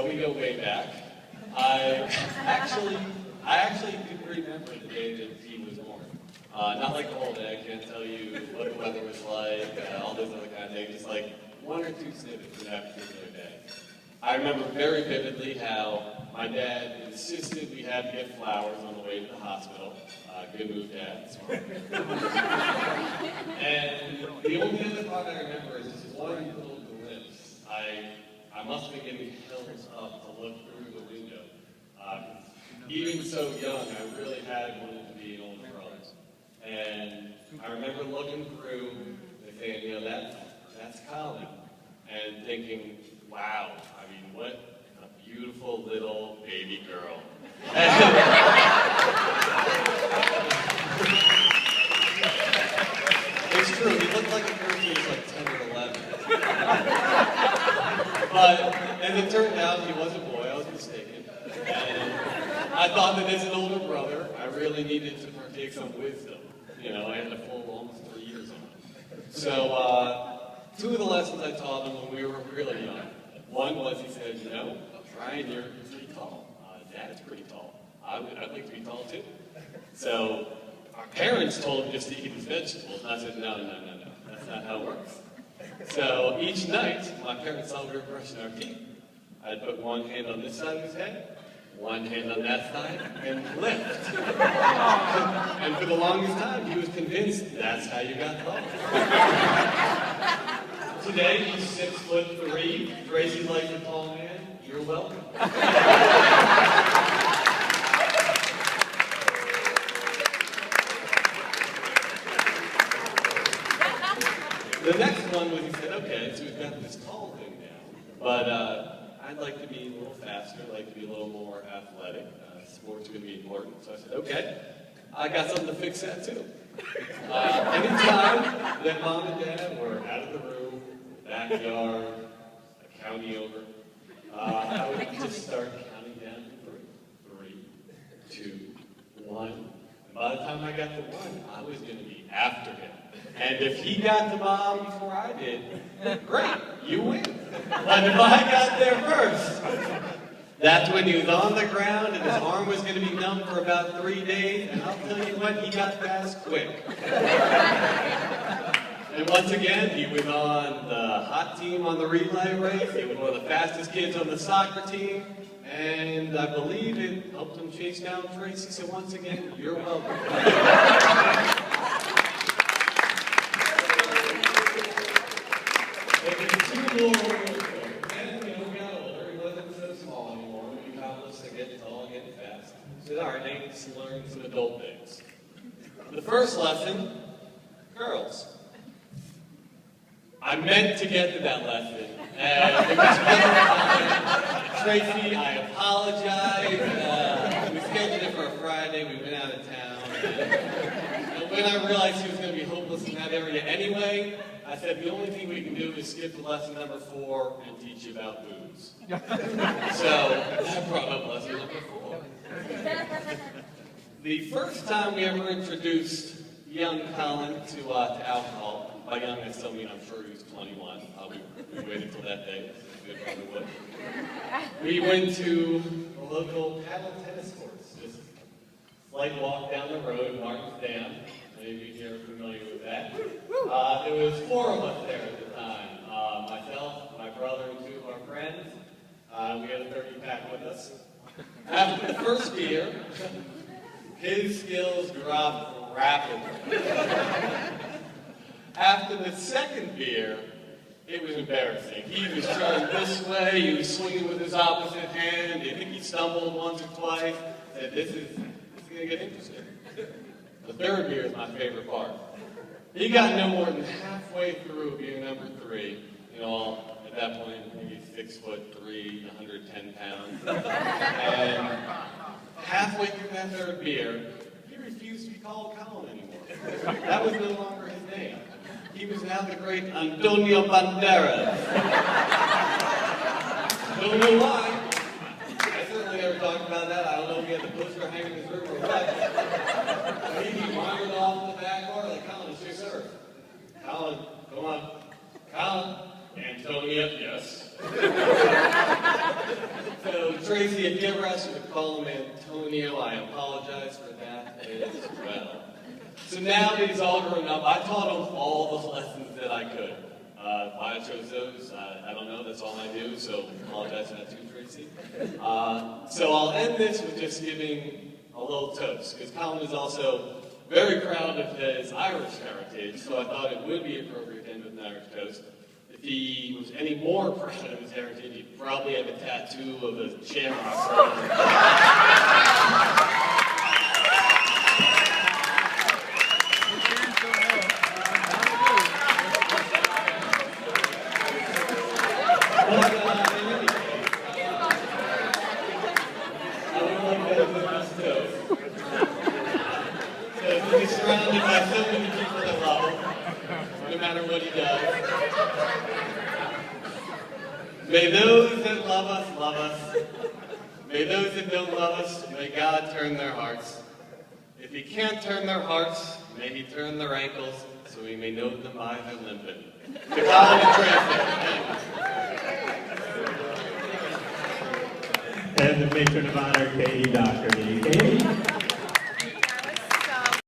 we go way back. I actually do remember the day that he was born. Not like the whole day. I can't tell you what the weather was like, all those other kind of things. Just like one or two snippets of that particular day. I remember very vividly how my dad insisted we had to get flowers on the way to the hospital. Good move, Dad. Smart. And the only other part I remember is just one little glimpse. I must have been getting held up to look through the window. Even so young, I really had wanted to be an older brother. And I remember looking through and saying, you know, that's Colin. And thinking, wow, I mean, what a beautiful little baby girl. It's true, he looked like a girl who was like 10 or 11. But, as it turned out, he was a boy, I was mistaken. And I thought that as an older brother, I really needed to partake some wisdom. You know, I had a full almost 3 years on it. So, two of the lessons I taught him when we were really young. One was he said, you know, Ryan, you're pretty tall. Dad's pretty tall. I'd like to be tall too. So our parents told him just to eat his vegetables. And I said, no. That's not how it works. So each night, my parents saw we were brushing our teeth. I'd put one hand on this side of his head, one hand on that side, and lift. And for the longest time, he was convinced that's how you got tall. Today, he's 6'3". Tracy's like a tall man. You're welcome. The next one was he said, okay, so we've got this tall thing now, but I'd like to be a little faster, I'd like to be a little more athletic. Sports are going to be important. So I said, okay, I got something to fix that too. Anytime that Mom and Dad were out of the room, backyard, a county over, I would just start counting down to 3, 2, 1. And by the time I got to 1, I was going to be after him. And if he got to Mom before I did, great, you win. But if I got there first, that's when he was on the ground and his arm was going to be numb for about 3 days. And I'll tell you what, he got fast quick. And once again, he was on the hot team on the relay race. He was one of the fastest kids on the soccer team. And I believe it helped him chase down Tracy. So once again, you're welcome. And, you know, we got older. He wasn't so small anymore. We accomplished to get tall and get fast. So, all right, now you can learn some adult things. The first lesson, girls. I meant to get to that lesson, and it was really fun. Tracy, I apologize. We scheduled it for a Friday. We went out of town. And when I realized he was going to be hopeless in that area anyway, I said, the only thing we can do is skip to lesson number 4 and teach you about booze. So that brought up lesson number 4. The first time we ever introduced young Colin to alcohol, by young I still mean I'm sure he was 21. We waited until that day. Good brother would. We went to a local paddle tennis course. Just a slight walk down the road, Martin's Dam. Maybe you're familiar with that. There was 4 of us there at the time. Myself, my brother, and 2 of our friends. We had a 30-pack with us. After the first beer, his skills dropped rapidly. After the second beer, it was embarrassing. He was turned this way, he was swinging with his opposite hand. I think he stumbled once or twice. Said, this is going to get interesting. The third beer is my favorite part. He got no more than halfway through beer number 3. You know, at that point, maybe 6'3", 110 pounds. And halfway through that third beer, he refused to be called Colin anymore. That was no longer his name. He was now the great Antonio Banderas. Don't know why. I certainly never talked about that. I don't know if he had the poster hanging in his room or what. He wandered off in the back door like, Colin, it's your serve. Colin, come on. Colin. Antonia, yes. Tracy, if you ever ask me to call him Antonio, I apologize for that as well. So now that he's all grown up, I taught him all the lessons that I could. Why I chose those, I don't know, that's all I do, so apologize for that too, Tracy. So I'll end this with just giving a little toast, because Colin is also very proud of his Irish heritage, so I thought it would be appropriate to end with an Irish toast. If he was any more proud of his heritage, he'd probably have a tattoo of a shamrock around him. He's surrounded by so many people that love him, no matter what he does. May those that love us, love us. May those that don't love us, may God turn their hearts. If he can't turn their hearts, may he turn their ankles, so we may know them by their limping. To God and And the matron of honor, Katie Dockery. Katie?